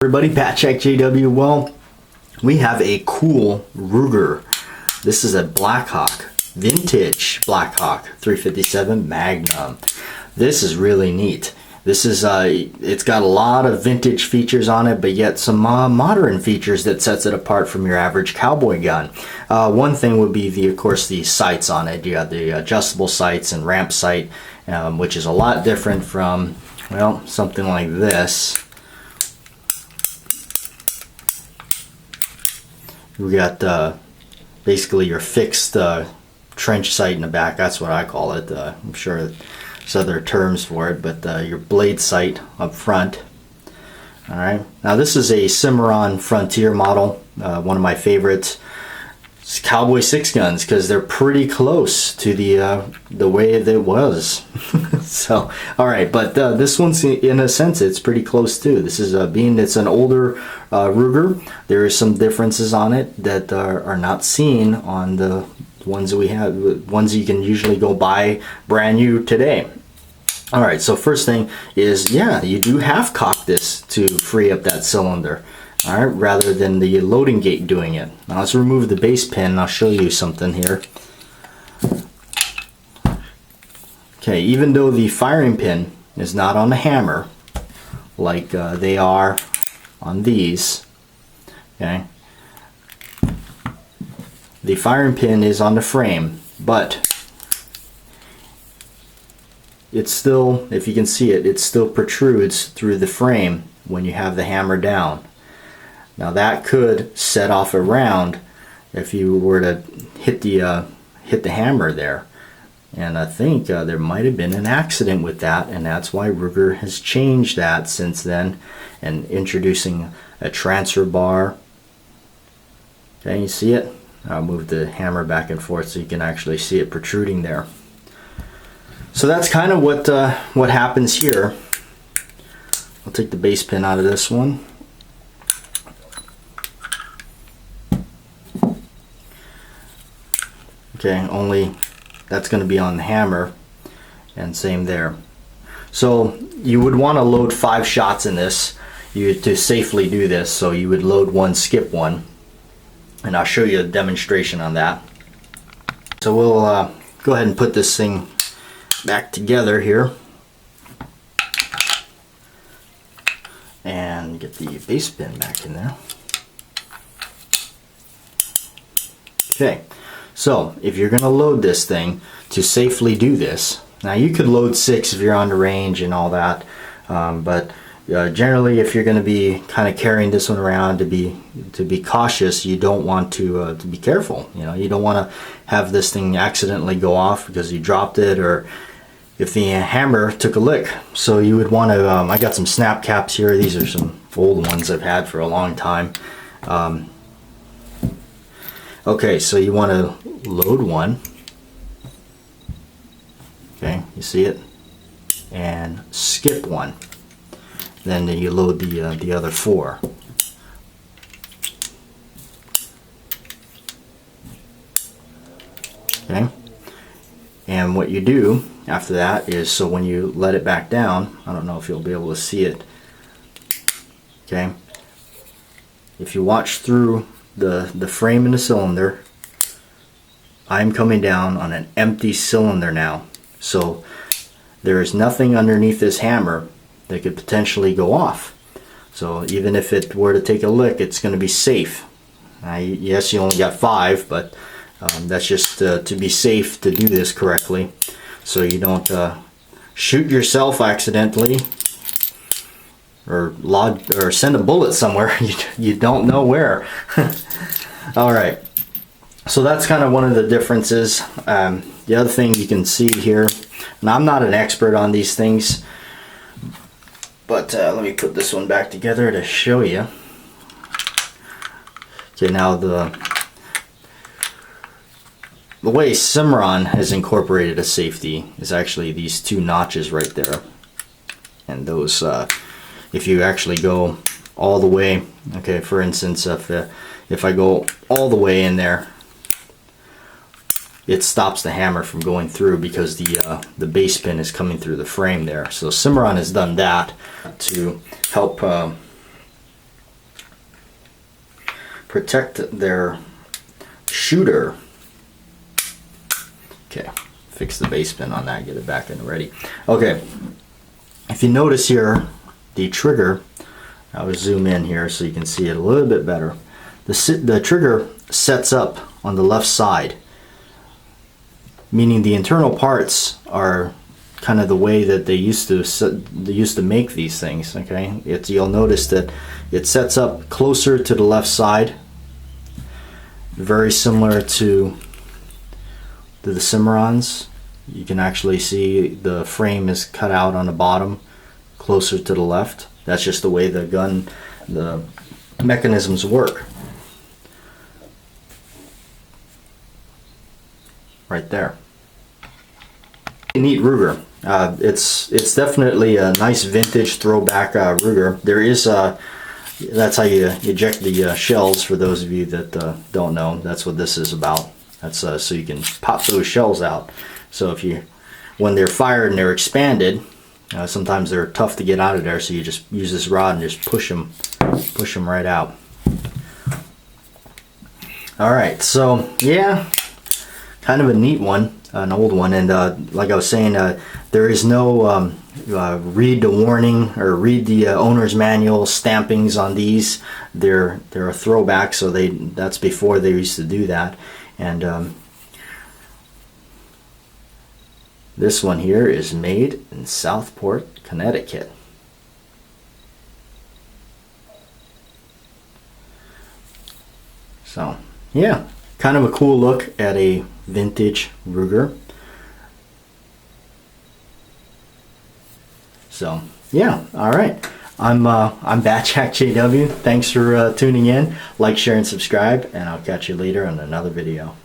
Everybody, Pat Check JW. Well, we have a cool Ruger. This is a Blackhawk, vintage Blackhawk 357 Magnum. This is really neat. This is it's got a lot of vintage features on it, but yet some modern features that sets it apart from your average cowboy gun. One thing would be of course the sights on it. You got the adjustable sights and ramp sight, which is a lot different from, well, something like this. We got basically your fixed trench sight in the back. That's what I call it. I'm sure there's other terms for it, but your blade sight up front. All right. Now this is a Cimarron Frontier model, one of my favorites. It's Cowboy 6 guns because they're pretty close to the way that it was. So, all right, but this one's, in a sense, it's pretty close too. This is being it's an older Ruger. There are some differences on it that are not seen on the ones that we have, ones you can usually go buy brand new today. All right, so first thing is, yeah, you do half cock this to free up that cylinder. All right, rather than the loading gate doing it. Now let's remove the base pin and I'll show you something here. Okay, even though the firing pin is not on the hammer like they are on these, okay, the firing pin is on the frame, but it's still, if you can see it, it still protrudes through the frame when you have the hammer down. Now that could set off a round if you were to hit the hammer there. And I think there might have been an accident with that, and that's why Ruger has changed that since then and introducing a transfer bar. Okay, you see it? I'll move the hammer back and forth so you can actually see it protruding there. So that's kind of what happens here. I'll take the base pin out of this one. Okay, only that's going to be on the hammer, and same there. So you would want to load 5 shots in this to safely do this. So you would load 1, skip 1, and I'll show you a demonstration on that. So we'll go ahead and put this thing back together here and get the base pin back in there. Okay. So if you're going to load this thing to safely do this, now you could load 6 if you're on the range and all that, but generally if you're going to be kind of carrying this one around to be cautious, you don't want to be careful. You know, you don't want to have this thing accidentally go off because you dropped it, or if the hammer took a lick. So you would want to, I got some snap caps here. These are some old ones I've had for a long time. Okay, so you want to load 1. Okay, you see it, and skip 1. Then you load the other 4. Okay, and what you do after that is, so when you let it back down, I don't know if you'll be able to see it. Okay, if you watch through the frame and the cylinder, I'm coming down on an empty cylinder now, so there is nothing underneath this hammer that could potentially go off. So even if it were to take a lick, it's going to be safe. Yes, you only got 5, but that's just to be safe to do this correctly, so you don't shoot yourself accidentally or send a bullet somewhere you don't know where. All right, so that's kind of one of the differences. The other thing you can see here, and I'm not an expert on these things, but let me put this one back together to show you. Okay, now the way Cimarron has incorporated a safety is actually these 2 notches right there, and those if you actually go all the way, okay, for instance, if I go all the way in there, it stops the hammer from going through because the base pin is coming through the frame there. So Cimarron has done that to help protect their shooter. Okay, fix the base pin on that, get it back in ready. Okay, if you notice here, the trigger, I will zoom in here so you can see it a little bit better. The trigger sets up on the left side, meaning the internal parts are kind of the way that they used to make these things. Okay, you'll notice that it sets up closer to the left side, very similar to the Cimarrons. You can actually see the frame is cut out on the bottom closer to the left. That's just the way the mechanisms work. Right there. Neat Ruger. It's definitely a nice vintage throwback Ruger. There is that's how you eject the shells, for those of you that don't know. That's what this is about. That's so you can pop those shells out. So when they're fired and they're expanded, sometimes they're tough to get out of there, so you just use this rod and just push them right out. All right, so yeah, kind of a neat one, an old one, and like I was saying, there is no read the warning or read the owner's manual stampings on these. They're a throwback, so that's before they used to do that. And this one here is made in Southport, Connecticut. So yeah, kind of a cool look at a vintage Ruger. So yeah, all right. I'm Batjack JW. Thanks for tuning in. Like, share, and subscribe, and I'll catch you later on another video.